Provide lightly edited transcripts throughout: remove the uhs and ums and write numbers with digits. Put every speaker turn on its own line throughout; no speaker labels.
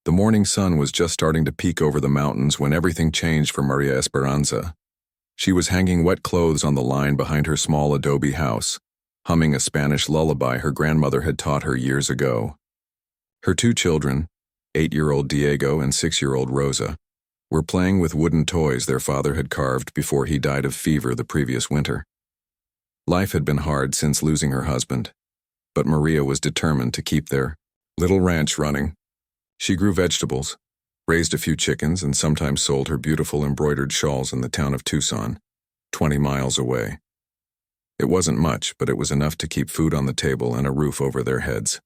The morning sun was just starting to peek over the mountains when everything changed for Maria Esperanza. She was hanging wet clothes on the line behind her small adobe house, humming a Spanish lullaby her grandmother had taught her years ago. Her two children, 8-year-old Diego and 6-year-old Rosa, were playing with wooden toys their father had carved before he died of fever the previous winter. Life had been hard since losing her husband, but Maria was determined to keep their little ranch running. She grew vegetables, raised a few chickens, and sometimes sold her beautiful embroidered shawls in the town of Tucson, 20 miles away. It wasn't much, but it was enough to keep food on the table and a roof over their heads.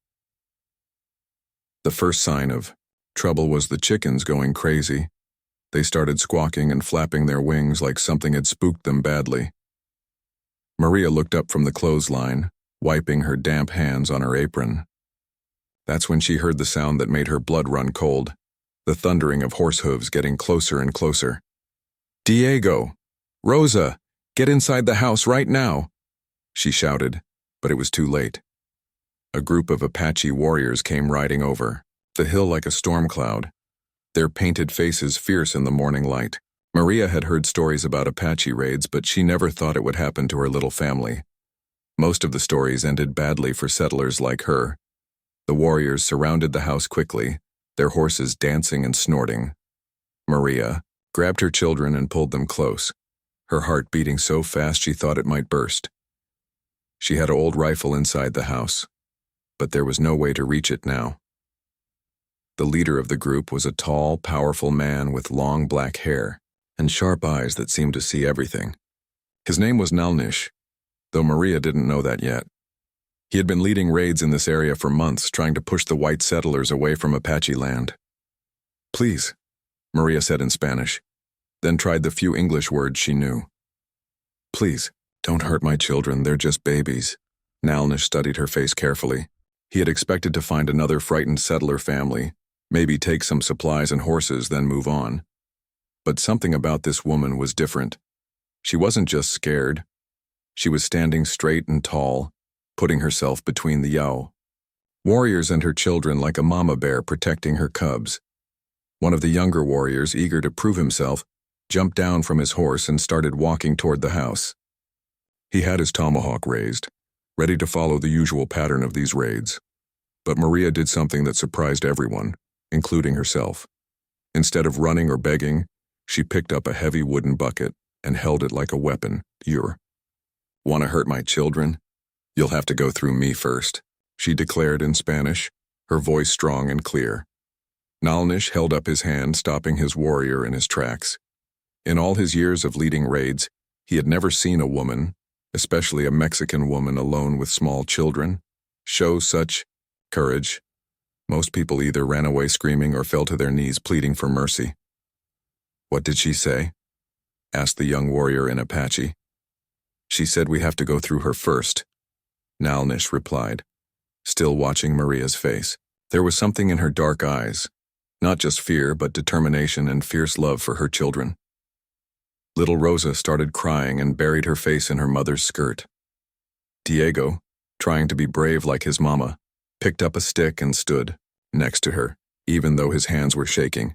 The first sign of trouble was the chickens going crazy. They started squawking and flapping their wings like something had spooked them badly. Maria looked up from the clothesline, wiping her damp hands on her apron. That's when she heard the sound that made her blood run cold, the thundering of horse hooves getting closer and closer. "Diego! Rosa! Get inside the house right now!" she shouted, but it was too late. A group of Apache warriors came riding over the hill like a storm cloud, their painted faces fierce in the morning light. Maria had heard stories about Apache raids, but she never thought it would happen to her little family. Most of the stories ended badly for settlers like her. The warriors surrounded the house quickly, their horses dancing and snorting. Maria grabbed her children and pulled them close, her heart beating so fast she thought it might burst. She had an old rifle inside the house, but there was no way to reach it now. The leader of the group was a tall, powerful man with long black hair and sharp eyes that seemed to see everything. His name was Nalnish, though Maria didn't know that yet. He had been leading raids in this area for months, trying to push the white settlers away from Apache land. "Please," Maria said in Spanish, then tried the few English words she knew. "Please, don't hurt my children, they're just babies." Nalnish studied her face carefully. He had expected to find another frightened settler family, maybe take some supplies and horses, then move on. But something about this woman was different. She wasn't just scared. She was standing straight and tall, putting herself between the warriors and her children like a mama bear protecting her cubs. One of the younger warriors, eager to prove himself, jumped down from his horse and started walking toward the house. He had his tomahawk raised, ready to follow the usual pattern of these raids. But Maria did something that surprised everyone, including herself. Instead of running or begging, she picked up a heavy wooden bucket and held it like a weapon. "Want to hurt my children? You'll have to go through me first," she declared in Spanish, her voice strong and clear. Nalnish held up his hand, stopping his warrior in his tracks. In all his years of leading raids, he had never seen a woman, especially a Mexican woman alone with small children, show such courage. Most people either ran away screaming or fell to their knees pleading for mercy. "What did she say?" asked the young warrior in Apache. "She said we have to go through her first," Nalnish replied, still watching Maria's face. There was something in her dark eyes, not just fear but determination and fierce love for her children. Little Rosa started crying and buried her face in her mother's skirt. Diego, trying to be brave like his mama, picked up a stick and stood next to her, even though his hands were shaking.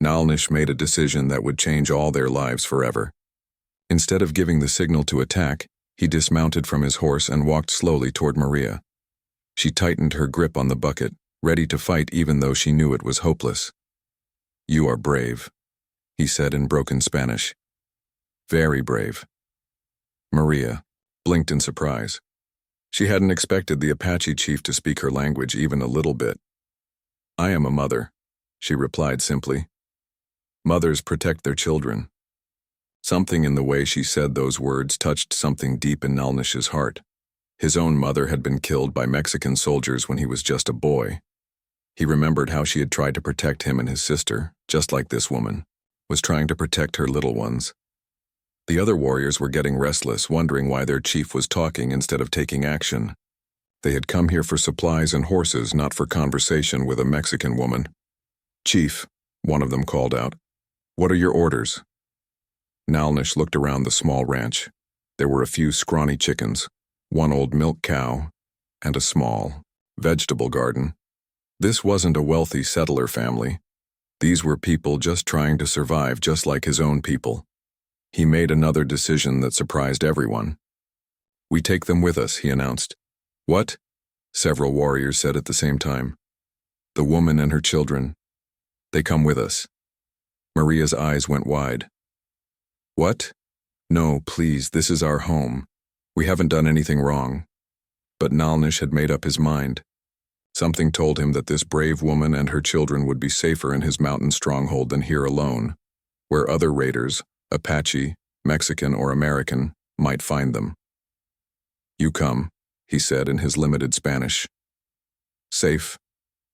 Nalnish made a decision that would change all their lives forever. Instead of giving the signal to attack, he dismounted from his horse and walked slowly toward Maria. She tightened her grip on the bucket, ready to fight even though she knew it was hopeless. "You are brave," he said in broken Spanish. "Very brave." Maria blinked in surprise. She hadn't expected the Apache chief to speak her language even a little bit. "I am a mother," she replied simply. "Mothers protect their children." Something in the way she said those words touched something deep in Nalnish's heart. His own mother had been killed by Mexican soldiers when he was just a boy. He remembered how she had tried to protect him and his sister, just like this woman was trying to protect her little ones. The other warriors were getting restless, wondering why their chief was talking instead of taking action. They had come here for supplies and horses, not for conversation with a Mexican woman. "Chief," one of them called out, "what are your orders?" Nalnish looked around the small ranch. There were a few scrawny chickens, one old milk cow, and a small vegetable garden. This wasn't a wealthy settler family. These were people just trying to survive, just like his own people. He made another decision that surprised everyone. "We take them with us," he announced. "What?" several warriors said at the same time. "The woman and her children. They come with us." Maria's eyes went wide. "What? No, please, this is our home. We haven't done anything wrong." But Nalnish had made up his mind. Something told him that this brave woman and her children would be safer in his mountain stronghold than here alone, where other raiders, Apache, Mexican or American, might find them. "You come," he said in his limited Spanish. "Safe,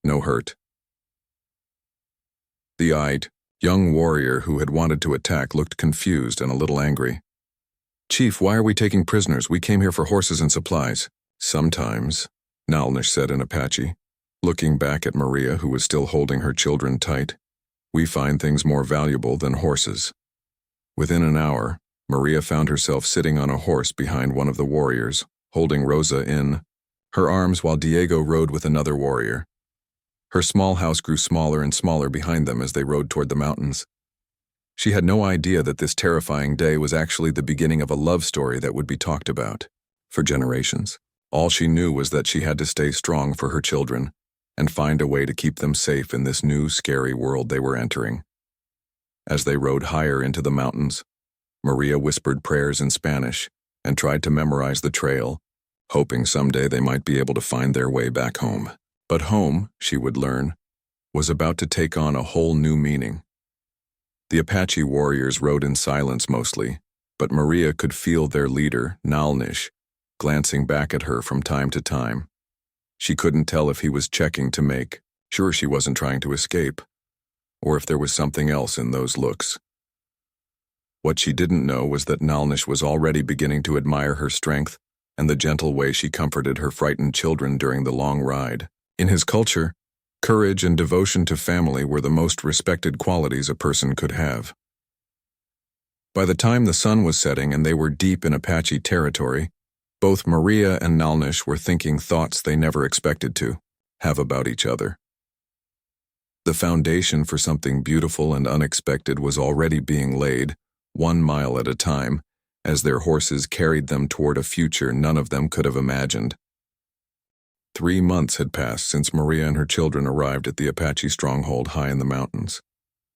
no hurt." The eyed, young warrior who had wanted to attack looked confused and a little angry. "Chief, why are we taking prisoners? We came here for horses and supplies." "Sometimes," Nalnish said in Apache, looking back at Maria, who was still holding her children tight, "we find things more valuable than horses." Within an hour, Maria found herself sitting on a horse behind one of the warriors, holding Rosa in her arms while Diego rode with another warrior. Her small house grew smaller and smaller behind them as they rode toward the mountains. She had no idea that this terrifying day was actually the beginning of a love story that would be talked about for generations. All she knew was that she had to stay strong for her children and find a way to keep them safe in this new, scary world they were entering. As they rode higher into the mountains, Maria whispered prayers in Spanish and tried to memorize the trail, hoping someday they might be able to find their way back home. But home, she would learn, was about to take on a whole new meaning. The Apache warriors rode in silence mostly, but Maria could feel their leader, Nalnish, glancing back at her from time to time. She couldn't tell if he was checking to make sure she wasn't trying to escape, or if there was something else in those looks. What she didn't know was that Nalnish was already beginning to admire her strength and the gentle way she comforted her frightened children during the long ride. In his culture, courage and devotion to family were the most respected qualities a person could have. By the time the sun was setting and they were deep in Apache territory, both Maria and Nalnish were thinking thoughts they never expected to have about each other. The foundation for something beautiful and unexpected was already being laid, 1 mile at a time, as their horses carried them toward a future none of them could have imagined. 3 months had passed since Maria and her children arrived at the Apache stronghold high in the mountains.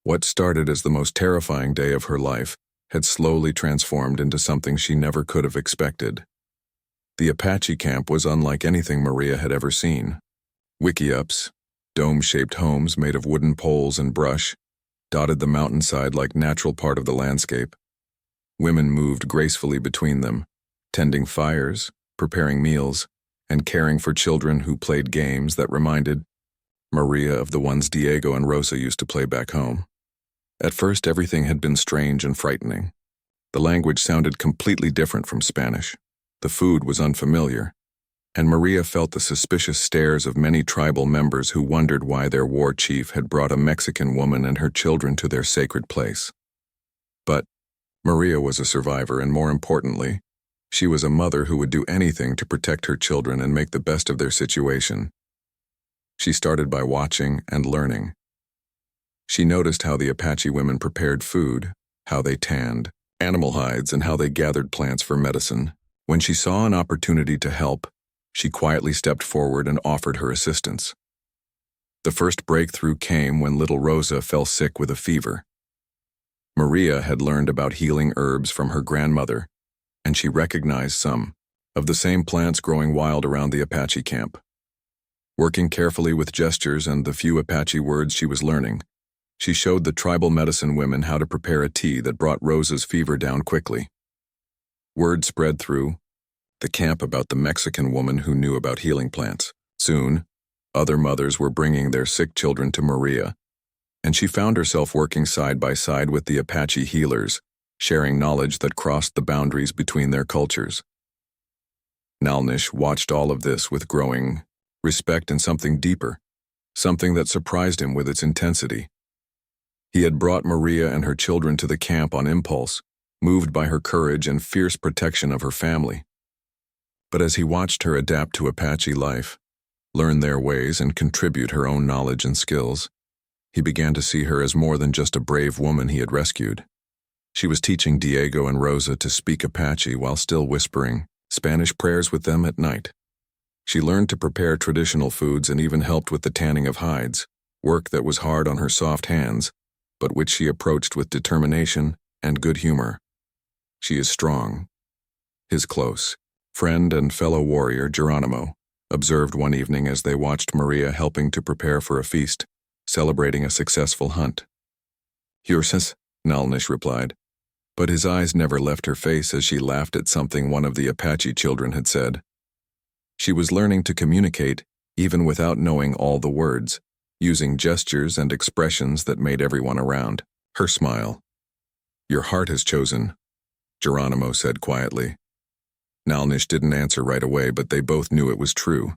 What started as the most terrifying day of her life had slowly transformed into something she never could have expected. The Apache camp was unlike anything Maria had ever seen. Wickiups, dome-shaped homes made of wooden poles and brush, dotted the mountainside like natural part of the landscape. Women moved gracefully between them, tending fires, preparing meals, and caring for children who played games that reminded Maria of the ones Diego and Rosa used to play back home. At first, everything had been strange and frightening. The language sounded completely different from Spanish. The food was unfamiliar, and Maria felt the suspicious stares of many tribal members who wondered why their war chief had brought a Mexican woman and her children to their sacred place. But Maria was a survivor, and more importantly, she was a mother who would do anything to protect her children and make the best of their situation. She started by watching and learning. She noticed how the Apache women prepared food, how they tanned animal hides, and how they gathered plants for medicine. When she saw an opportunity to help, she quietly stepped forward and offered her assistance. The first breakthrough came when little Rosa fell sick with a fever. Maria had learned about healing herbs from her grandmother, and she recognized some of the same plants growing wild around the Apache camp. Working carefully with gestures and the few Apache words she was learning, she showed the tribal medicine women how to prepare a tea that brought Rosa's fever down quickly. Word spread through the camp about the Mexican woman who knew about healing plants. Soon, other mothers were bringing their sick children to Maria, and she found herself working side by side with the Apache healers, sharing knowledge that crossed the boundaries between their cultures. Nalnish watched all of this with growing respect and something deeper, something that surprised him with its intensity. He had brought Maria and her children to the camp on impulse, moved by her courage and fierce protection of her family. But as he watched her adapt to Apache life, learn their ways, and contribute her own knowledge and skills. He began to see her as more than just a brave woman he had rescued. She was teaching Diego and Rosa to speak Apache while still whispering Spanish prayers with them at night. She learned to prepare traditional foods and even helped with the tanning of hides, work that was hard on her soft hands, but which she approached with determination and good humor. She is strong. His close friend and fellow warrior, Geronimo, observed one evening as they watched Maria helping to prepare for a feast, celebrating a successful hunt. "Yours," Nalnish replied, but his eyes never left her face as she laughed at something one of the Apache children had said. She was learning to communicate even without knowing all the words, using gestures and expressions that made everyone around her smile. "Your heart has chosen," Geronimo said quietly. Nalnish didn't answer right away, but they both knew it was true.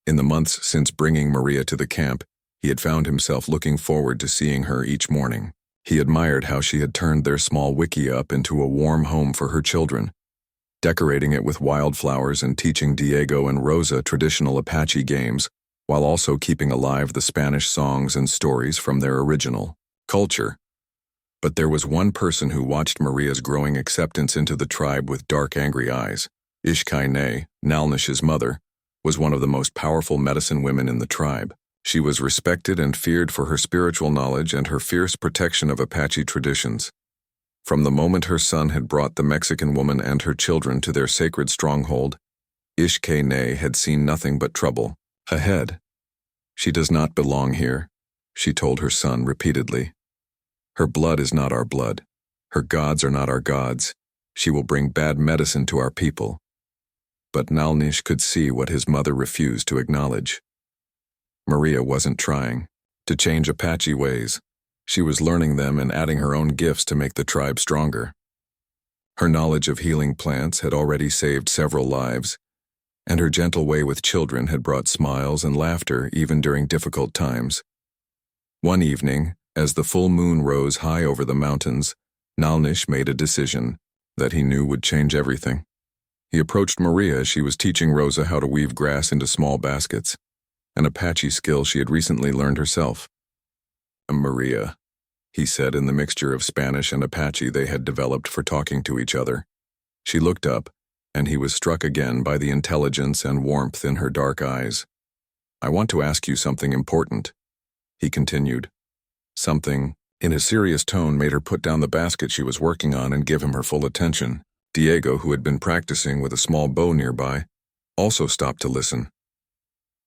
In the months since bringing Maria to the camp, he had found himself looking forward to seeing her each morning. He admired how she had turned their small wiki up into a warm home for her children, decorating it with wildflowers and teaching Diego and Rosa traditional Apache games, while also keeping alive the Spanish songs and stories from their original culture. But there was one person who watched Maria's growing acceptance into the tribe with dark, angry eyes. Ishkai-Ne, Nalnish's mother, was one of the most powerful medicine women in the tribe. She was respected and feared for her spiritual knowledge and her fierce protection of Apache traditions. From the moment her son had brought the Mexican woman and her children to their sacred stronghold, Ishkai-Ne had seen nothing but trouble ahead. "She does not belong here," she told her son repeatedly. "Her blood is not our blood. Her gods are not our gods. She will bring bad medicine to our people." But Nalnish could see what his mother refused to acknowledge. Maria wasn't trying to change Apache ways. She was learning them and adding her own gifts to make the tribe stronger. Her knowledge of healing plants had already saved several lives, and her gentle way with children had brought smiles and laughter even during difficult times. One evening, as the full moon rose high over the mountains, Nalnish made a decision that he knew would change everything. He approached Maria as she was teaching Rosa how to weave grass into small baskets, an Apache skill she had recently learned herself. "Maria," he said in the mixture of Spanish and Apache they had developed for talking to each other. She looked up, and he was struck again by the intelligence and warmth in her dark eyes. "I want to ask you something important," he continued. Something, in a serious tone, made her put down the basket she was working on and give him her full attention. Diego, who had been practicing with a small bow nearby, also stopped to listen.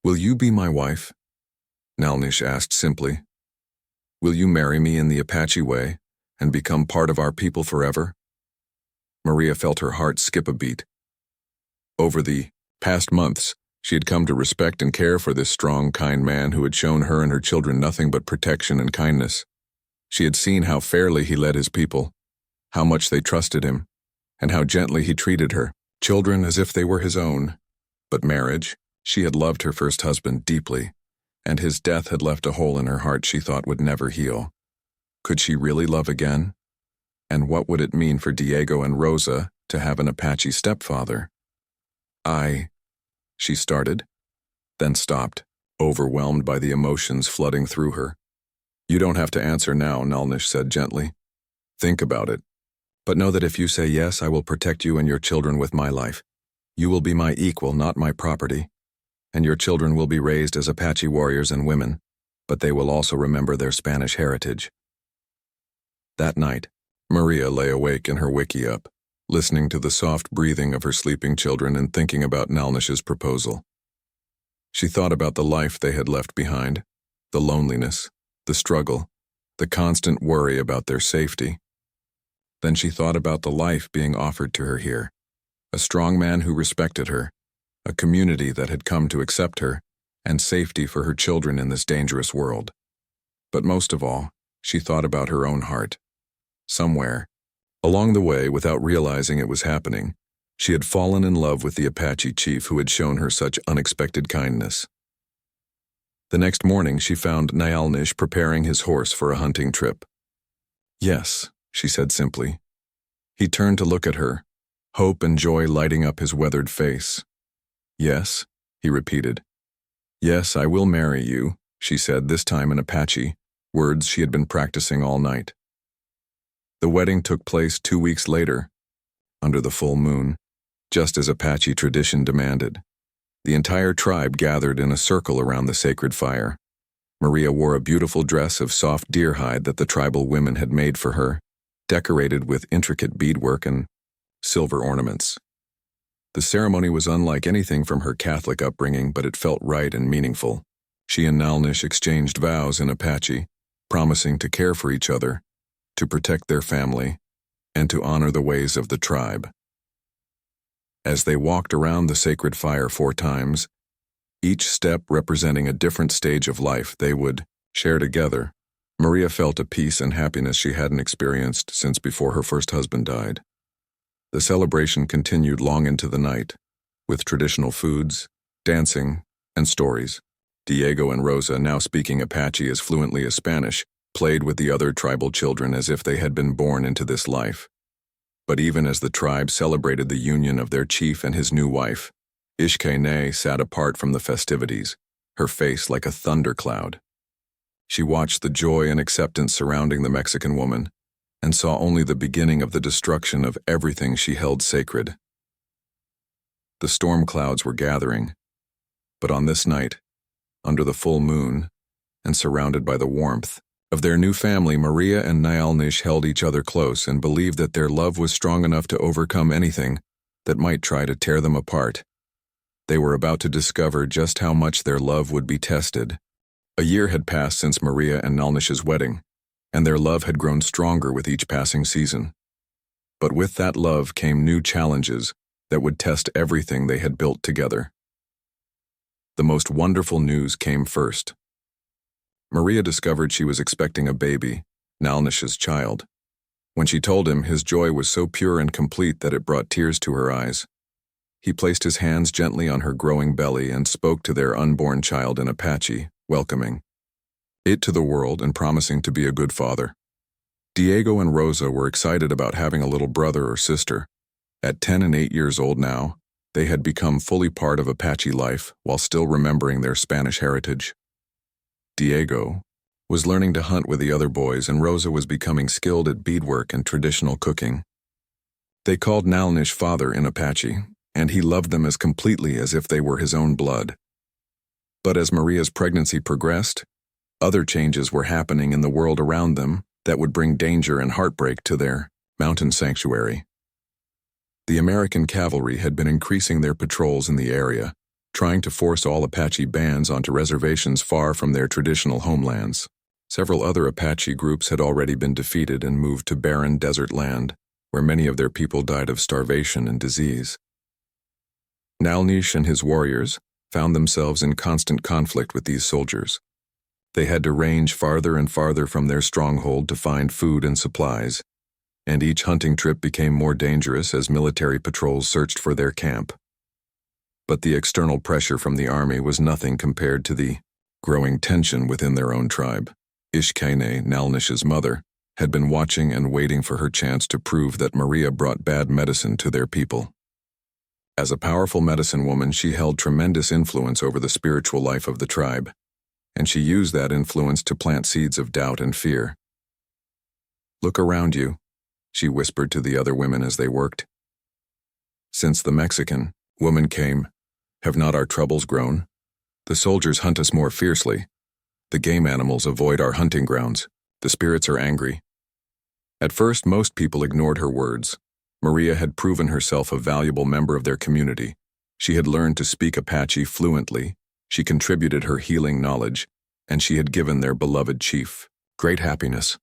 "Will you be my wife?" Nalnish asked simply. "Will you marry me in the Apache way and become part of our people forever?" Maria felt her heart skip a beat. Over the past months, she had come to respect and care for this strong, kind man who had shown her and her children nothing but protection and kindness. She had seen how fairly he led his people, how much they trusted him, and how gently he treated her children as if they were his own. But marriage, she had loved her first husband deeply, and his death had left a hole in her heart she thought would never heal. Could she really love again? And what would it mean for Diego and Rosa to have an Apache stepfather? She started, then stopped, overwhelmed by the emotions flooding through her. "You don't have to answer now," Nalnish said gently. "Think about it. But know that if you say yes, I will protect you and your children with my life. You will be my equal, not my property. And your children will be raised as Apache warriors and women, but they will also remember their Spanish heritage." That night, Maria lay awake in her wiki-up, listening to the soft breathing of her sleeping children and thinking about Nalnish's proposal. She thought about the life they had left behind, the loneliness, the struggle, the constant worry about their safety. Then she thought about the life being offered to her here, a strong man who respected her, a community that had come to accept her, and safety for her children in this dangerous world. But most of all, she thought about her own heart. Somewhere, along the way, without realizing it was happening, she had fallen in love with the Apache chief who had shown her such unexpected kindness. The next morning, she found Nalnish preparing his horse for a hunting trip. "Yes," she said simply. He turned to look at her, hope and joy lighting up his weathered face. "Yes," he repeated. "Yes, I will marry you," she said, this time in Apache, words she had been practicing all night. The wedding took place 2 weeks later, under the full moon, just as Apache tradition demanded. The entire tribe gathered in a circle around the sacred fire. Maria wore a beautiful dress of soft deer hide that the tribal women had made for her, decorated with intricate beadwork and silver ornaments. The ceremony was unlike anything from her Catholic upbringing, but it felt right and meaningful. She and Nalnish exchanged vows in Apache, promising to care for each other, to protect their family, and to honor the ways of the tribe. As they walked around the sacred fire 4 times, each step representing a different stage of life they would share together, Maria felt a peace and happiness she hadn't experienced since before her first husband died. The celebration continued long into the night, with traditional foods, dancing, and stories. Diego and Rosa, now speaking Apache as fluently as Spanish, played with the other tribal children as if they had been born into this life. But even as the tribe celebrated the union of their chief and his new wife, Ishkay sat apart from the festivities, her face like a thundercloud. She watched the joy and acceptance surrounding the Mexican woman, and saw only the beginning of the destruction of everything she held sacred. The storm clouds were gathering, but on this night, under the full moon, and surrounded by the warmth of their new family, Maria and Nalnish held each other close and believed that their love was strong enough to overcome anything that might try to tear them apart. They were about to discover just how much their love would be tested. A year had passed since Maria and Nalnish's wedding, and their love had grown stronger with each passing season. But with that love came new challenges that would test everything they had built together. The most wonderful news came first. Maria discovered she was expecting a baby, Nalnish's child. When she told him, his joy was so pure and complete that it brought tears to her eyes. He placed his hands gently on her growing belly and spoke to their unborn child in Apache, welcoming it to the world and promising to be a good father. Diego and Rosa were excited about having a little brother or sister. At 10 and 8 years old now, they had become fully part of Apache life while still remembering their Spanish heritage. Diego was learning to hunt with the other boys, and Rosa was becoming skilled at beadwork and traditional cooking. They called Nalnish father in Apache, and he loved them as completely as if they were his own blood. But as Maria's pregnancy progressed, other changes were happening in the world around them that would bring danger and heartbreak to their mountain sanctuary. The American cavalry had been increasing their patrols in the area, trying to force all Apache bands onto reservations far from their traditional homelands. Several other Apache groups had already been defeated and moved to barren desert land, where many of their people died of starvation and disease. Nalnish and his warriors found themselves in constant conflict with these soldiers. They had to range farther and farther from their stronghold to find food and supplies, and each hunting trip became more dangerous as military patrols searched for their camp. But the external pressure from the army was nothing compared to the growing tension within their own tribe. Ishkay, Nalnish's mother, had been watching and waiting for her chance to prove that Maria brought bad medicine to their people. As a powerful medicine woman, she held tremendous influence over the spiritual life of the tribe, and she used that influence to plant seeds of doubt and fear. "Look around you," she whispered to the other women as they worked. "Since the Mexican woman came, have not our troubles grown? The soldiers hunt us more fiercely. The game animals avoid our hunting grounds. The spirits are angry." At first, most people ignored her words. Maria had proven herself a valuable member of their community. She had learned to speak Apache fluently, she contributed her healing knowledge, and she had given their beloved chief great happiness.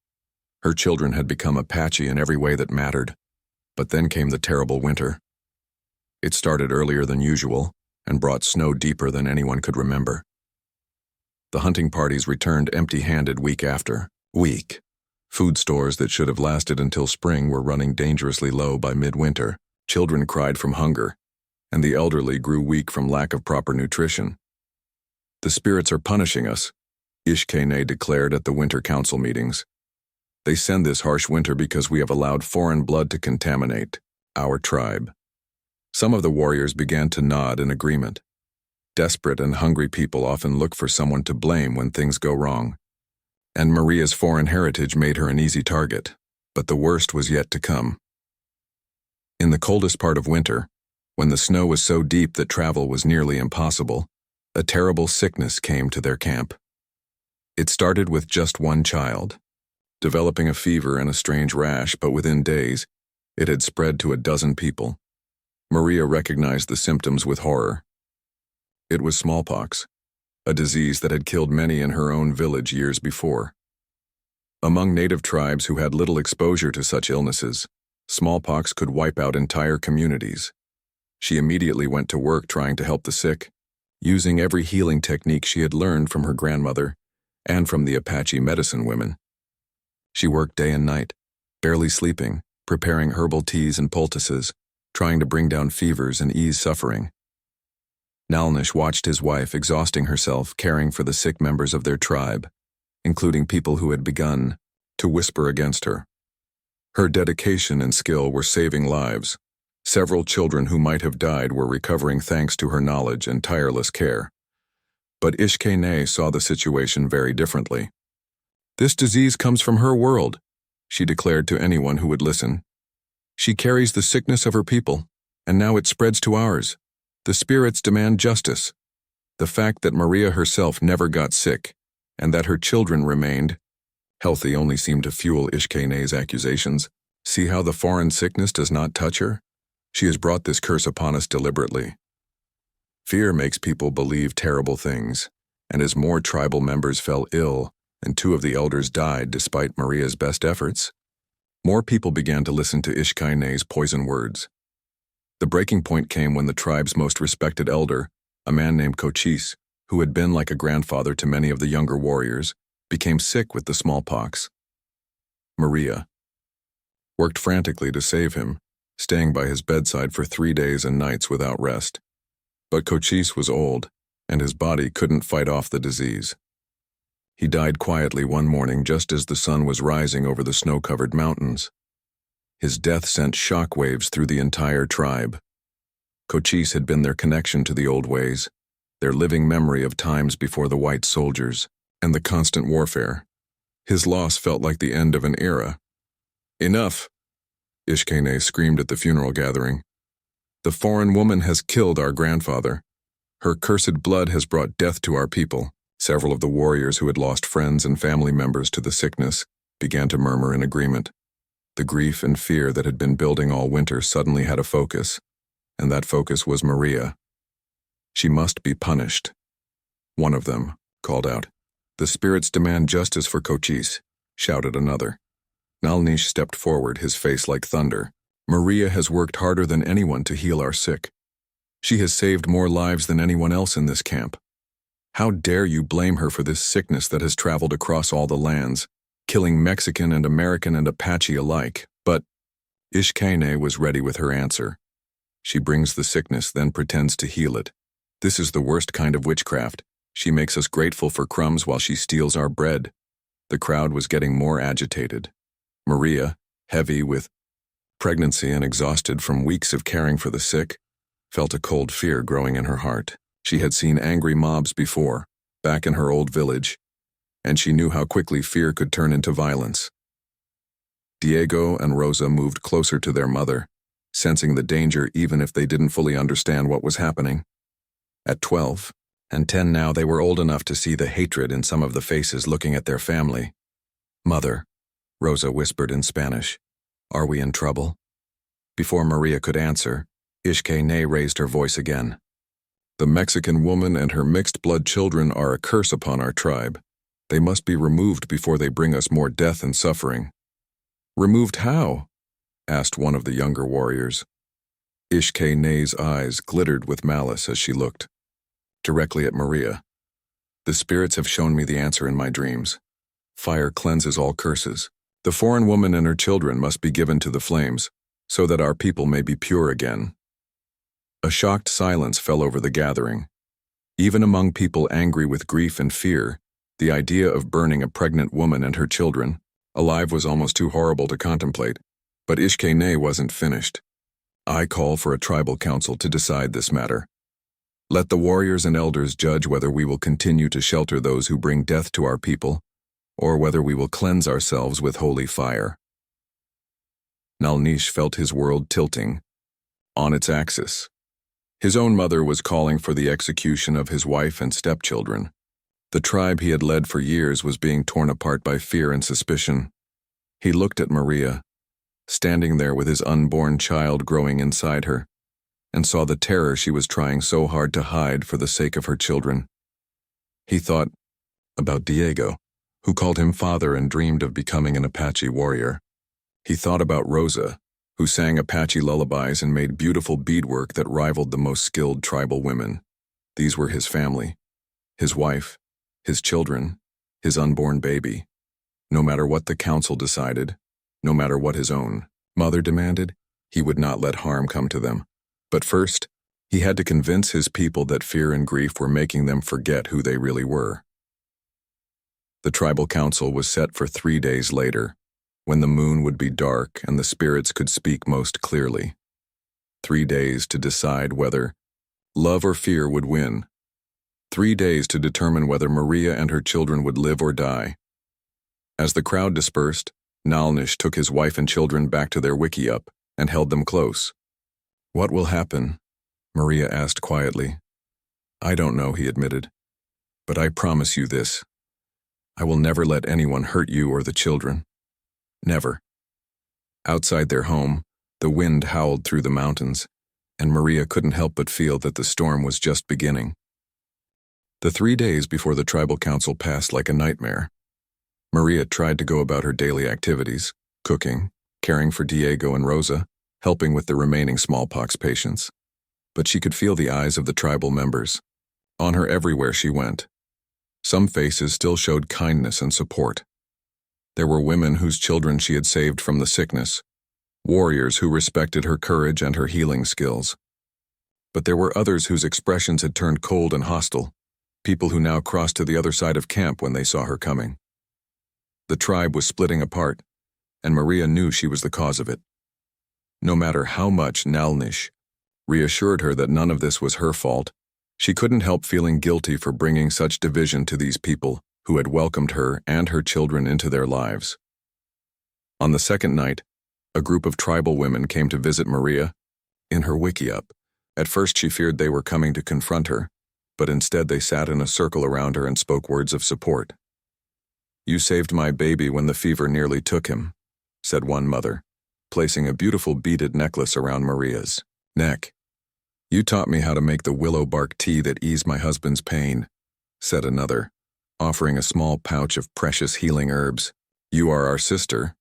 Her children had become Apache in every way that mattered. But then came the terrible winter. It started earlier than usual and brought snow deeper than anyone could remember. The hunting parties returned empty-handed week after week. Food stores that should have lasted until spring were running dangerously low by midwinter. Children cried from hunger, and the elderly grew weak from lack of proper nutrition. "The spirits are punishing us," Ishkay declared at the winter council meetings. "They send this harsh winter because we have allowed foreign blood to contaminate our tribe." Some of the warriors began to nod in agreement. Desperate and hungry people often look for someone to blame when things go wrong. And Maria's foreign heritage made her an easy target, but the worst was yet to come. In the coldest part of winter, when the snow was so deep that travel was nearly impossible, a terrible sickness came to their camp. It started with just one child, developing a fever and a strange rash, but within days, it had spread to a dozen people. Maria recognized the symptoms with horror. It was smallpox, a disease that had killed many in her own village years before. Among native tribes who had little exposure to such illnesses, smallpox could wipe out entire communities. She immediately went to work trying to help the sick, using every healing technique she had learned from her grandmother and from the Apache medicine women. She worked day and night, barely sleeping, preparing herbal teas and poultices, trying to bring down fevers and ease suffering. Nalnish watched his wife exhausting herself caring for the sick members of their tribe, including people who had begun to whisper against her. Her dedication and skill were saving lives. Several children who might have died were recovering thanks to her knowledge and tireless care. But Ishkene saw the situation very differently. "This disease comes from her world," she declared to anyone who would listen. "She carries the sickness of her people, and now it spreads to ours. The spirits demand justice." The fact that Maria herself never got sick, and that her children remained healthy only seemed to fuel Ishkene's accusations. "See how the foreign sickness does not touch her? She has brought this curse upon us deliberately." Fear makes people believe terrible things, and as more tribal members fell ill and 2 of the elders died despite Maria's best efforts, more people began to listen to Ishkene's poison words. The breaking point came when the tribe's most respected elder, a man named Cochise, who had been like a grandfather to many of the younger warriors, became sick with the smallpox. Maria worked frantically to save him, staying by his bedside for 3 days and nights without rest. But Cochise was old, and his body couldn't fight off the disease. He died quietly one morning just as the sun was rising over the snow-covered mountains. His death sent shock waves through the entire tribe. Cochise had been their connection to the old ways, their living memory of times before the white soldiers and the constant warfare. His loss felt like the end of an era. "Enough!" Ishkene screamed at the funeral gathering. "The foreign woman has killed our grandfather. Her cursed blood has brought death to our people." Several of the warriors who had lost friends and family members to the sickness began to murmur in agreement. The grief and fear that had been building all winter suddenly had a focus, and that focus was Maria. She must be punished. One of them called out. "The spirits demand justice for Cochise," shouted another. Nalnish stepped forward, his face like thunder. "Maria has worked harder than anyone to heal our sick. She has saved more lives than anyone else in this camp. How dare you blame her for this sickness that has traveled across all the lands, killing Mexican and American and Apache alike?" But Ishkene was ready with her answer. "She brings the sickness, then pretends to heal it. This is the worst kind of witchcraft. She makes us grateful for crumbs while she steals our bread." The crowd was getting more agitated. Maria, heavy with pregnancy and exhausted from weeks of caring for the sick, felt a cold fear growing in her heart. She had seen angry mobs before, back in her old village, and she knew how quickly fear could turn into violence. Diego and Rosa moved closer to their mother, sensing the danger even if they didn't fully understand what was happening. At 12 and 10 now, they were old enough to see the hatred in some of the faces looking at their family. "Mother," Rosa whispered in Spanish, "are we in trouble?" Before Maria could answer, Ishkene raised her voice again. "The Mexican woman and her mixed-blood children are a curse upon our tribe. They must be removed before they bring us more death and suffering." "Removed how?" asked one of the younger warriors. Ishkene's eyes glittered with malice as she looked directly at Maria. "The spirits have shown me the answer in my dreams. Fire cleanses all curses. The foreign woman and her children must be given to the flames, so that our people may be pure again." A shocked silence fell over the gathering. Even among people angry with grief and fear, the idea of burning a pregnant woman and her children alive was almost too horrible to contemplate. But Ishkene wasn't finished. "I call for a tribal council to decide this matter. Let the warriors and elders judge whether we will continue to shelter those who bring death to our people, or whether we will cleanse ourselves with holy fire. Nalnish felt his world tilting on its axis. His own mother was calling for the execution of his wife and stepchildren. The tribe he had led for years was being torn apart by fear and suspicion. He looked at Maria, standing there with his unborn child growing inside her, and saw the terror she was trying so hard to hide for the sake of her children. He thought about Diego, who called him father and dreamed of becoming an Apache warrior. He thought about Rosa, who sang Apache lullabies and made beautiful beadwork that rivaled the most skilled tribal women. These were his family, his wife, his children, his unborn baby. No matter what the council decided, no matter what his own mother demanded, he would not let harm come to them. But first, he had to convince his people that fear and grief were making them forget who they really were. The tribal council was set for 3 days later, when the moon would be dark and the spirits could speak most clearly. 3 days to decide whether love or fear would win. 3 days to determine whether Maria and her children would live or die. As the crowd dispersed, Nalnish took his wife and children back to their wickiup and held them close. "What will happen?" Maria asked quietly. "I don't know," he admitted. "But I promise you this. I will never let anyone hurt you or the children. Never." Outside their home, the wind howled through the mountains, and Maria couldn't help but feel that the storm was just beginning. The 3 days before the tribal council passed like a nightmare. Maria tried to go about her daily activities, cooking, caring for Diego and Rosa, helping with the remaining smallpox patients. But she could feel the eyes of the tribal members on her everywhere she went. Some faces still showed kindness and support. There were women whose children she had saved from the sickness, warriors who respected her courage and her healing skills. But there were others whose expressions had turned cold and hostile, people who now crossed to the other side of camp when they saw her coming. The tribe was splitting apart, and Maria knew she was the cause of it. No matter how much Nalnish reassured her that none of this was her fault, she couldn't help feeling guilty for bringing such division to these people who had welcomed her and her children into their lives. On the second night, a group of tribal women came to visit Maria in her wickiup. At first she feared they were coming to confront her, but instead they sat in a circle around her and spoke words of support. "You saved my baby when the fever nearly took him," said one mother, placing a beautiful beaded necklace around Maria's neck. "You taught me how to make the willow bark tea that eased my husband's pain," said another, offering a small pouch of precious healing herbs. "You are our sister,"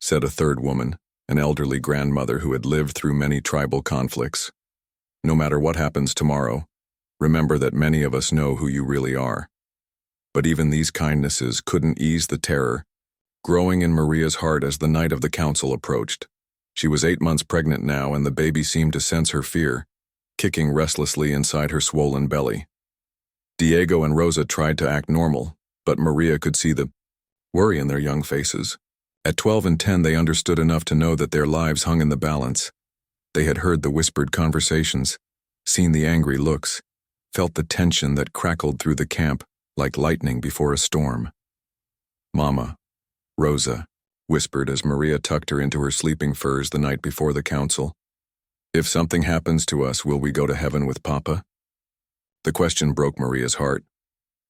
said a third woman, an elderly grandmother who had lived through many tribal conflicts. "No matter what happens tomorrow, remember that many of us know who you really are." But even these kindnesses couldn't ease the terror growing in Maria's heart as the night of the council approached. She was 8 months pregnant now, and the baby seemed to sense her fear, kicking restlessly inside her swollen belly. Diego and Rosa tried to act normal, but Maria could see the worry in their young faces. At 12 and 10, they understood enough to know that their lives hung in the balance. They had heard the whispered conversations, seen the angry looks, felt the tension that crackled through the camp like lightning before a storm. "Mama," Rosa whispered as Maria tucked her into her sleeping furs the night before the council. "If something happens to us, will we go to heaven with Papa?" The question broke Maria's heart.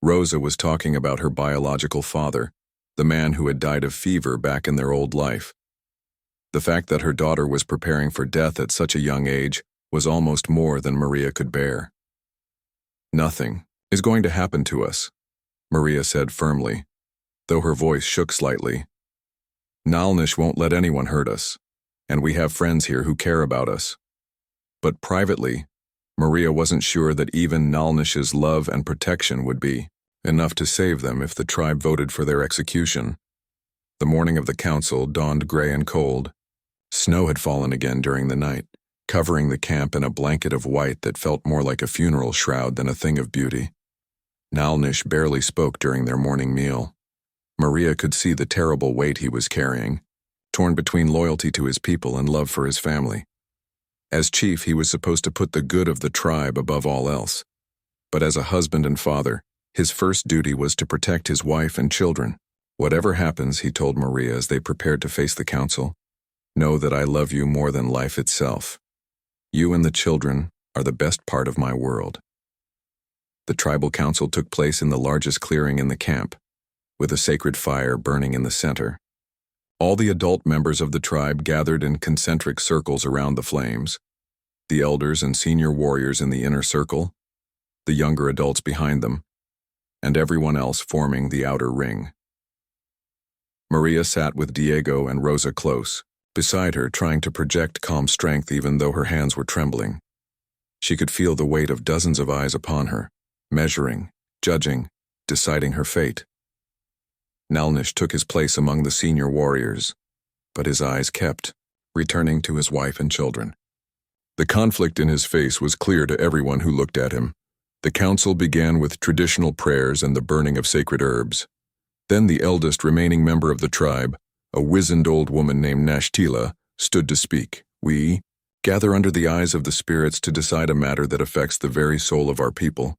Rosa was talking about her biological father, the man who had died of fever back in their old life. The fact that her daughter was preparing for death at such a young age was almost more than Maria could bear. "Nothing is going to happen to us," Maria said firmly, though her voice shook slightly. "Nalnish won't let anyone hurt us, and we have friends here who care about us." But privately, Maria wasn't sure that even Nalnish's love and protection would be enough to save them if the tribe voted for their execution. The morning of the council dawned gray and cold. Snow had fallen again during the night, covering the camp in a blanket of white that felt more like a funeral shroud than a thing of beauty. Nalnish barely spoke during their morning meal. Maria could see the terrible weight he was carrying, torn between loyalty to his people and love for his family. As chief, he was supposed to put the good of the tribe above all else, But as a husband and father, his first duty was to protect his wife and children. Whatever happens, he told Maria as they prepared to face the council, know that I love you more than life itself. You and the children are the best part of my world. The tribal council took place in the largest clearing in the camp, with a sacred fire burning in the center. All the adult members of the tribe gathered in concentric circles around the flames, the elders and senior warriors in the inner circle, the younger adults behind them, and everyone else forming the outer ring. Maria sat with Diego and Rosa close, beside her, trying to project calm strength even though her hands were trembling. She could feel the weight of dozens of eyes upon her, measuring, judging, deciding her fate. Nalnish took his place among the senior warriors, but his eyes kept returning to his wife and children. The conflict in his face was clear to everyone who looked at him. The council began with traditional prayers and the burning of sacred herbs. Then the eldest remaining member of the tribe, a wizened old woman named Nashtila, stood to speak. We gather under the eyes of the spirits to decide a matter that affects the very soul of our people,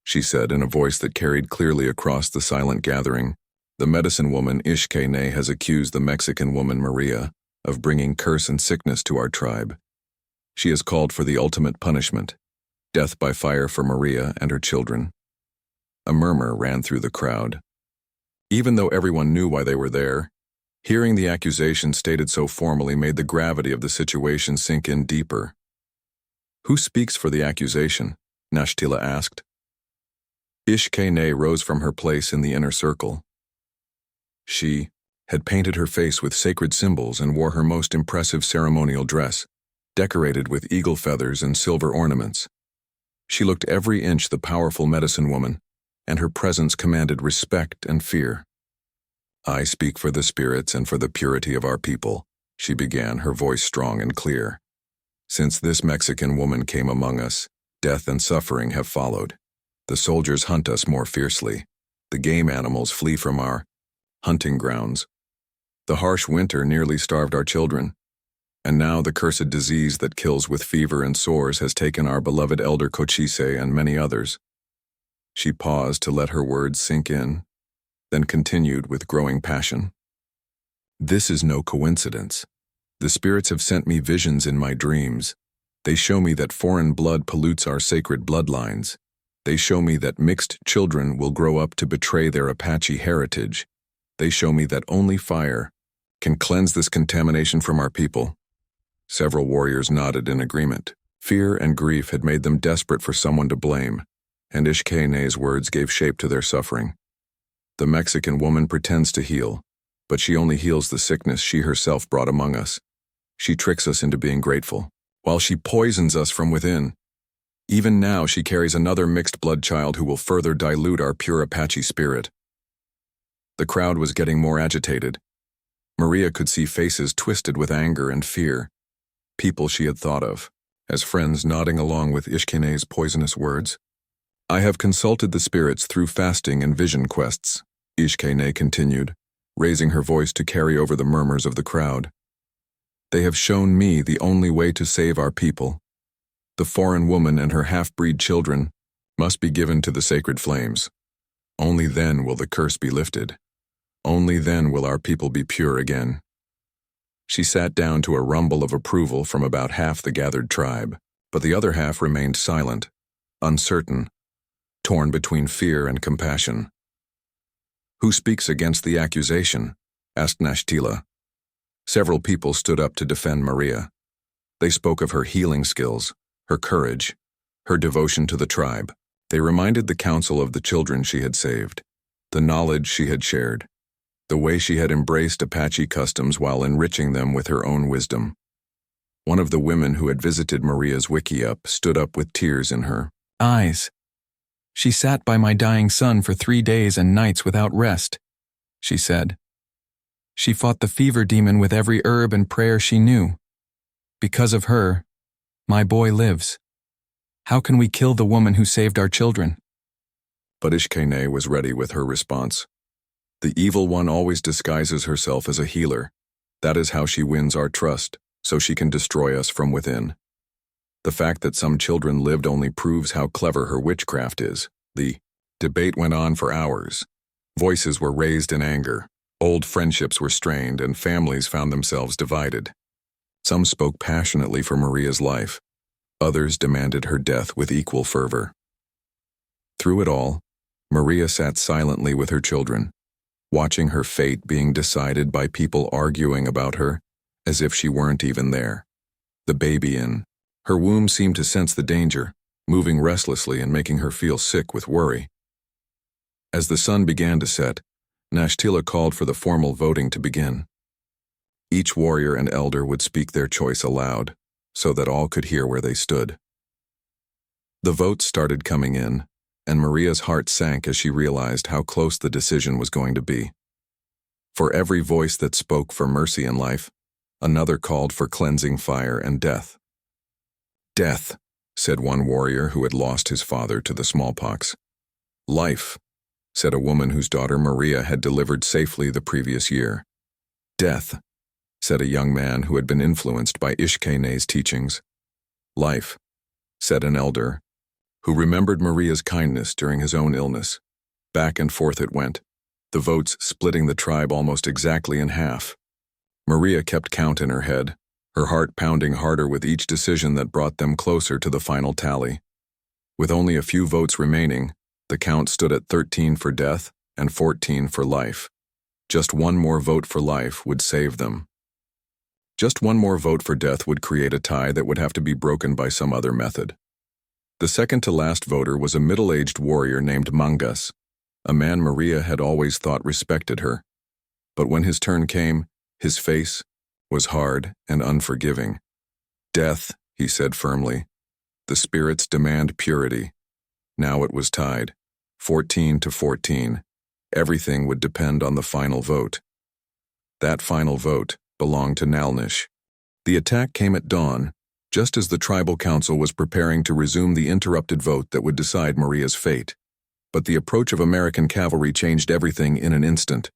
she said in a voice that carried clearly across the silent gathering. The medicine woman Ishkene has accused the Mexican woman Maria of bringing curse and sickness to our tribe. She has called for the ultimate punishment, death by fire for Maria and her children. A murmur ran through the crowd. Even though everyone knew why they were there, hearing the accusation stated so formally made the gravity of the situation sink in deeper. Who speaks for the accusation? Nashtila asked. Ishkene rose from her place in the inner circle. She had painted her face with sacred symbols and wore her most impressive ceremonial dress, decorated with eagle feathers and silver ornaments. She looked every inch the powerful medicine woman, and her presence commanded respect and fear. I speak for the spirits and for the purity of our people, she began, her voice strong and clear. Since this Mexican woman came among us, death and suffering have followed. The soldiers hunt us more fiercely. The game animals flee from our hunting grounds. The harsh winter nearly starved our children. And now the cursed disease that kills with fever and sores has taken our beloved elder Cochise and many others. She paused to let her words sink in, then continued with growing passion. This is no coincidence. The spirits have sent me visions in my dreams. They show me that foreign blood pollutes our sacred bloodlines. They show me that mixed children will grow up to betray their Apache heritage. They show me that only fire can cleanse this contamination from our people. Several warriors nodded in agreement. Fear and grief had made them desperate for someone to blame, and Ishkene's words gave shape to their suffering. The Mexican woman pretends to heal, but she only heals the sickness she herself brought among us. She tricks us into being grateful, while she poisons us from within. Even now she carries another mixed blood child who will further dilute our pure Apache spirit. The crowd was getting more agitated. Maria could see faces twisted with anger and fear, people she had thought of as friends nodding along with Ishkene's poisonous words. I have consulted the spirits through fasting and vision quests, Ishkene continued, raising her voice to carry over the murmurs of the crowd. They have shown me the only way to save our people. The foreign woman and her half-breed children must be given to the sacred flames. Only then will the curse be lifted. Only then will our people be pure again. She sat down to a rumble of approval from about half the gathered tribe, but the other half remained silent, uncertain, torn between fear and compassion. Who speaks against the accusation? Asked Nashtila. Several people stood up to defend Maria. They spoke of her healing skills, her courage, her devotion to the tribe. They reminded the council of the children she had saved, the knowledge she had shared, the way she had embraced Apache customs while enriching them with her own wisdom. One of the women who had visited Maria's wickiup stood up with tears in her eyes. She sat by my dying son for 3 days and nights without rest, she said. She fought the fever demon with every herb and prayer she knew. Because of her, my boy lives. How can we kill the woman who saved our children? But Ishkene was ready with her response. The evil one always disguises herself as a healer. That is how she wins our trust, so she can destroy us from within. The fact that some children lived only proves how clever her witchcraft is. The debate went on for hours. Voices were raised in anger. Old friendships were strained, and families found themselves divided. Some spoke passionately for Maria's life. Others demanded her death with equal fervor. Through it all, Maria sat silently with her children, watching her fate being decided by people arguing about her as if she weren't even there. The baby in her womb seemed to sense the danger, moving restlessly and making her feel sick with worry. As the sun began to set, Nashtila called for the formal voting to begin. Each warrior and elder would speak their choice aloud, so that all could hear where they stood. The votes started coming in, and Maria's heart sank as she realized how close the decision was going to be. For every voice that spoke for mercy in life, another called for cleansing fire and death. "Death," said one warrior who had lost his father to the smallpox. "Life," said a woman whose daughter Maria had delivered safely the previous year. "Death," said a young man who had been influenced by Ishkene's teachings. "Life," said an elder, who remembered Maria's kindness during his own illness. Back and forth it went, the votes splitting the tribe almost exactly in half. Maria kept count in her head, her heart pounding harder with each decision that brought them closer to the final tally. With only a few votes remaining, the count stood at 13 for death and 14 for life. Just one more vote for life would save them. Just one more vote for death would create a tie that would have to be broken by some other method. The second-to-last voter was a middle-aged warrior named Mangas, a man Maria had always thought respected her. But when his turn came, his face was hard and unforgiving. "Death," he said firmly. "The spirits demand purity." Now it was tied, 14 to 14. Everything would depend on the final vote. That final vote belonged to Nalnish. The attack came at dawn, just as the tribal council was preparing to resume the interrupted vote that would decide Maria's fate. But the approach of American cavalry changed everything in an instant.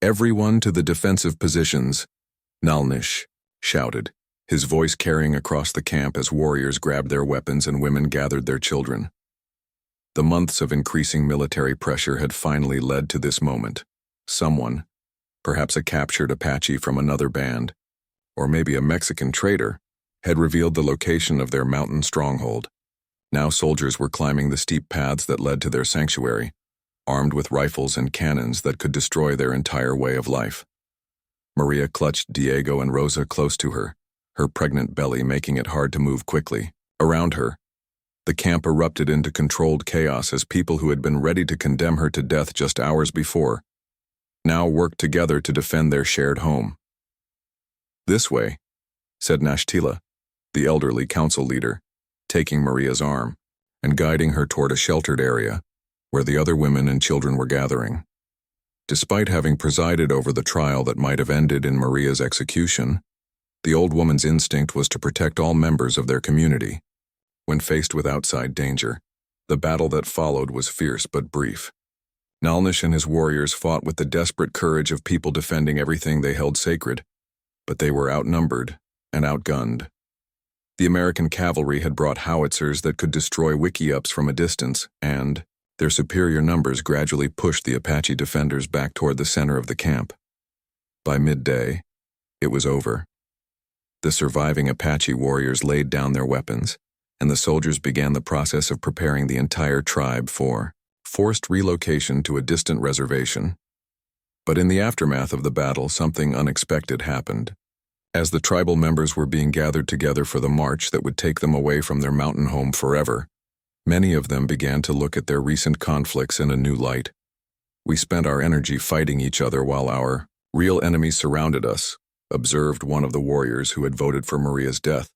"Everyone to the defensive positions," Nalnish shouted, his voice carrying across the camp as warriors grabbed their weapons and women gathered their children. The months of increasing military pressure had finally led to this moment. Someone, perhaps a captured Apache from another band, or maybe a Mexican traitor, had revealed the location of their mountain stronghold. Now soldiers were climbing the steep paths that led to their sanctuary, armed with rifles and cannons that could destroy their entire way of life. Maria clutched Diego and Rosa close to her, her pregnant belly making it hard to move quickly. Around her, the camp erupted into controlled chaos as people who had been ready to condemn her to death just hours before now worked together to defend their shared home. "This way," said Nashtila, the elderly council leader, taking Maria's arm and guiding her toward a sheltered area where the other women and children were gathering. Despite having presided over the trial that might have ended in Maria's execution, the old woman's instinct was to protect all members of their community. When faced with outside danger, the battle that followed was fierce but brief. Nalnish and his warriors fought with the desperate courage of people defending everything they held sacred, but they were outnumbered and outgunned. The American cavalry had brought howitzers that could destroy wickiups from a distance, and their superior numbers gradually pushed the Apache defenders back toward the center of the camp. By midday, it was over. The surviving Apache warriors laid down their weapons, and the soldiers began the process of preparing the entire tribe for forced relocation to a distant reservation. But in the aftermath of the battle, something unexpected happened. As the tribal members were being gathered together for the march that would take them away from their mountain home forever, many of them began to look at their recent conflicts in a new light. "We spent our energy fighting each other while our real enemies surrounded us," observed one of the warriors who had voted for Maria's death.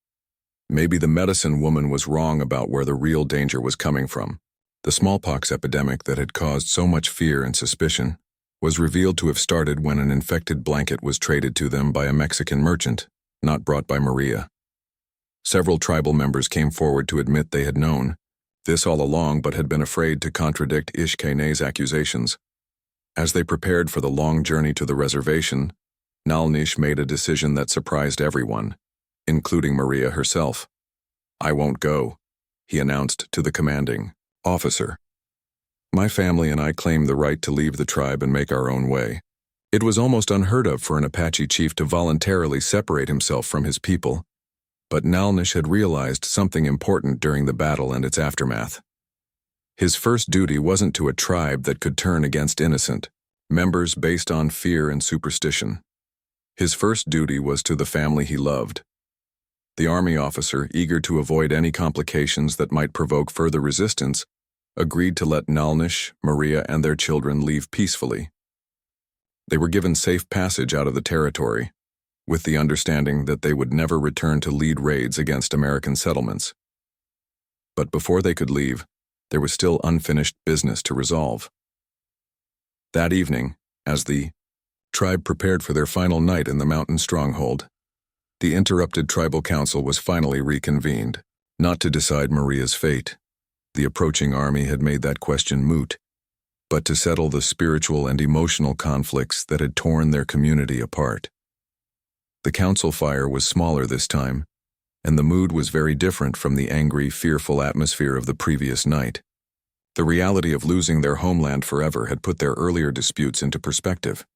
Maybe the medicine woman was wrong about where the real danger was coming from. The smallpox epidemic that had caused so much fear and suspicion was revealed to have started when an infected blanket was traded to them by a Mexican merchant, not brought by Maria. Several tribal members came forward to admit they had known this all along but had been afraid to contradict Ishkene's accusations. As they prepared for the long journey to the reservation, Nalnish made a decision that surprised everyone, including Maria herself. "I won't go," he announced to the commanding officer. "My family and I claim the right to leave the tribe and make our own way." It was almost unheard of for an Apache chief to voluntarily separate himself from his people, but Nalnish had realized something important during the battle and its aftermath. His first duty wasn't to a tribe that could turn against innocent members based on fear and superstition. His first duty was to the family he loved. The army officer, eager to avoid any complications that might provoke further resistance, agreed to let Nalnish, Maria, and their children leave peacefully. They were given safe passage out of the territory, with the understanding that they would never return to lead raids against American settlements. But before they could leave, there was still unfinished business to resolve. That evening, as the tribe prepared for their final night in the mountain stronghold, the interrupted tribal council was finally reconvened, not to decide Maria's fate. The approaching army had made that question moot, but to settle the spiritual and emotional conflicts that had torn their community apart. The council fire was smaller this time, and the mood was very different from the angry, fearful atmosphere of the previous night. The reality of losing their homeland forever had put their earlier disputes into perspective.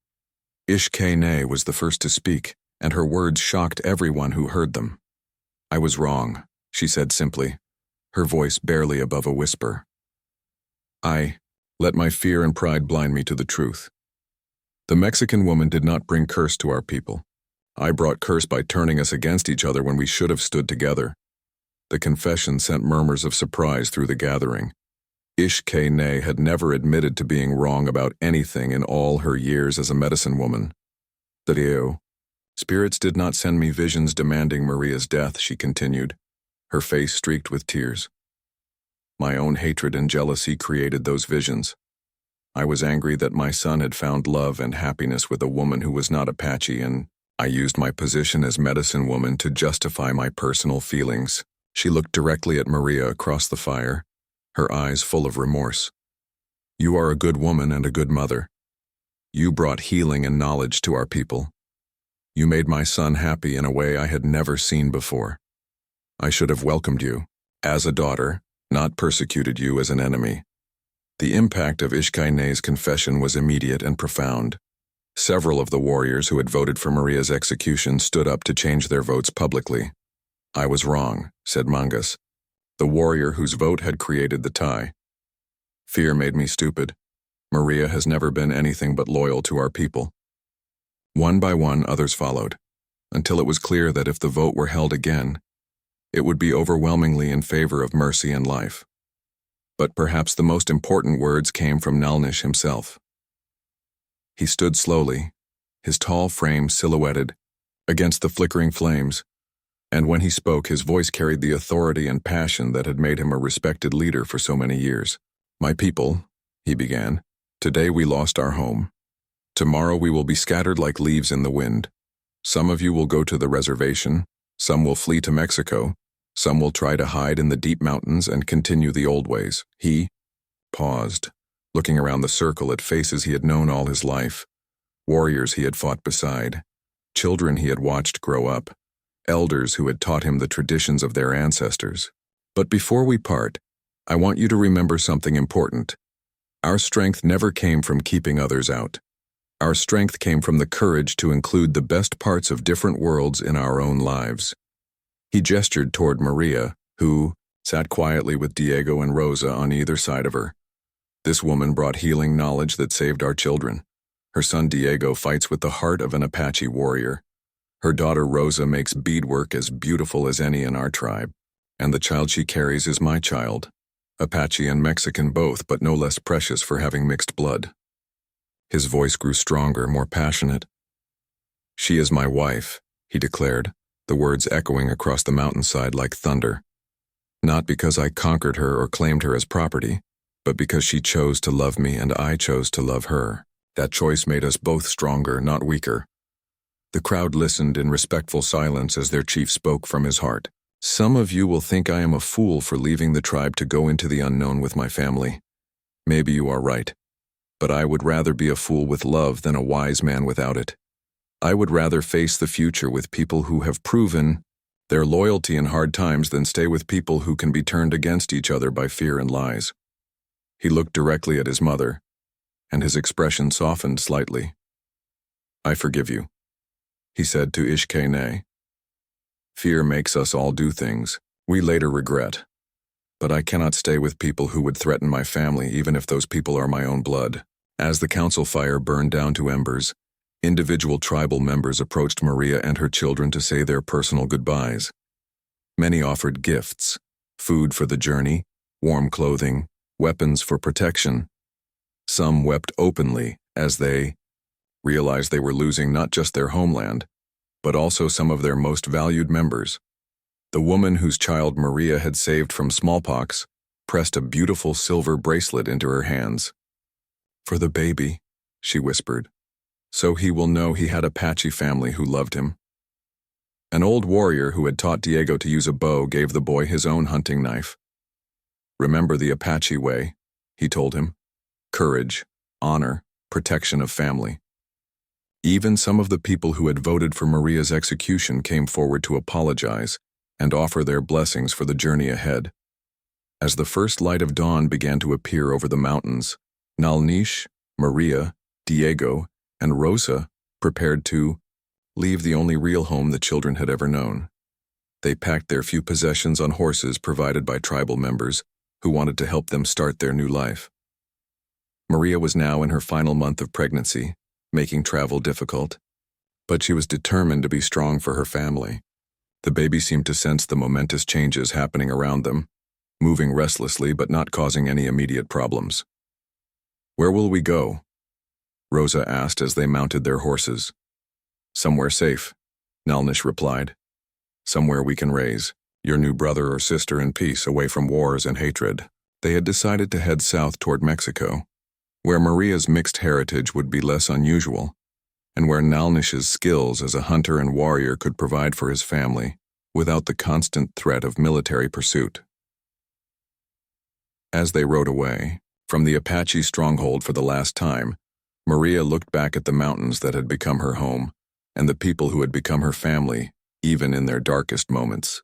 Ishkay was the first to speak, and her words shocked everyone who heard them. "I was wrong," she said simply, her voice barely above a whisper. "I let my fear and pride blind me to the truth. The Mexican woman did not bring curse to our people. I brought curse by turning us against each other when we should have stood together." The confession sent murmurs of surprise through the gathering. Ishkay had never admitted to being wrong about anything in all her years as a medicine woman. "The spirits did not send me visions demanding Maria's death," she continued, her face streaked with tears. "My own hatred and jealousy created those visions. I was angry that my son had found love and happiness with a woman who was not Apache, and I used my position as medicine woman to justify my personal feelings." She looked directly at Maria across the fire, her eyes full of remorse. "You are a good woman and a good mother. You brought healing and knowledge to our people. You made my son happy in a way I had never seen before. I should have welcomed you as a daughter, not persecuted you as an enemy." The impact of Ishkay's confession was immediate and profound. Several of the warriors who had voted for Maria's execution stood up to change their votes publicly. "I was wrong," said Mangas, the warrior whose vote had created the tie. "Fear made me stupid. Maria has never been anything but loyal to our people." One by one, others followed, until it was clear that if the vote were held again, it would be overwhelmingly in favor of mercy and life. But perhaps the most important words came from Nalnish himself. He stood slowly, his tall frame silhouetted against the flickering flames, and when he spoke, his voice carried the authority and passion that had made him a respected leader for so many years. "My people," he began, "today we lost our home. Tomorrow we will be scattered like leaves in the wind. Some of you will go to the reservation, some will flee to Mexico, some will try to hide in the deep mountains and continue the old ways." He paused, looking around the circle at faces he had known all his life, warriors he had fought beside, children he had watched grow up, elders who had taught him the traditions of their ancestors. "But before we part, I want you to remember something important. Our strength never came from keeping others out. Our strength came from the courage to include the best parts of different worlds in our own lives." He gestured toward Maria, who sat quietly with Diego and Rosa on either side of her. "This woman brought healing knowledge that saved our children. Her son Diego fights with the heart of an Apache warrior. Her daughter Rosa makes beadwork as beautiful as any in our tribe. And the child she carries is my child, Apache and Mexican both, but no less precious for having mixed blood." His voice grew stronger, more passionate. "She is my wife," he declared, the words echoing across the mountainside like thunder. "Not because I conquered her or claimed her as property, but because she chose to love me and I chose to love her. That choice made us both stronger, not weaker." The crowd listened in respectful silence as their chief spoke from his heart. "Some of you will think I am a fool for leaving the tribe to go into the unknown with my family. Maybe you are right, but I would rather be a fool with love than a wise man without it. I would rather face the future with people who have proven Their loyalty in hard times then stay with people who can be turned against each other by fear and lies. He looked directly at his mother, and his expression softened slightly. "I forgive you," he said to Ishkene. "Fear makes us all do things we later regret. But I cannot stay with people who would threaten my family, even if those people are my own blood." As the council fire burned down to embers, individual tribal members approached Maria and her children to say their personal goodbyes. Many offered gifts, food for the journey, warm clothing, weapons for protection. Some wept openly as they realized they were losing not just their homeland, but also some of their most valued members. The woman whose child Maria had saved from smallpox pressed a beautiful silver bracelet into her hands. "For the baby," she whispered, "so he will know he had Apache family who loved him." An old warrior who had taught Diego to use a bow gave the boy his own hunting knife. "Remember the Apache way," he told him. "Courage, honor, protection of family." Even some of the people who had voted for Maria's execution came forward to apologize and offer their blessings for the journey ahead. As the first light of dawn began to appear over the mountains, Nalnish, Maria, Diego, and Rosa prepared to leave the only real home the children had ever known. They packed their few possessions on horses provided by tribal members who wanted to help them start their new life. Maria was now in her final month of pregnancy, making travel difficult, but she was determined to be strong for her family. The baby seemed to sense the momentous changes happening around them, moving restlessly but not causing any immediate problems. "Where will we go?" Rosa asked as they mounted their horses. "Somewhere safe," Nalnish replied. "Somewhere we can raise your new brother or sister in peace, away from wars and hatred." They had decided to head south toward Mexico, where Maria's mixed heritage would be less unusual, and where Nalnish's skills as a hunter and warrior could provide for his family without the constant threat of military pursuit. As they rode away from the Apache stronghold for the last time, Maria looked back at the mountains that had become her home and the people who had become her family, even in their darkest moments.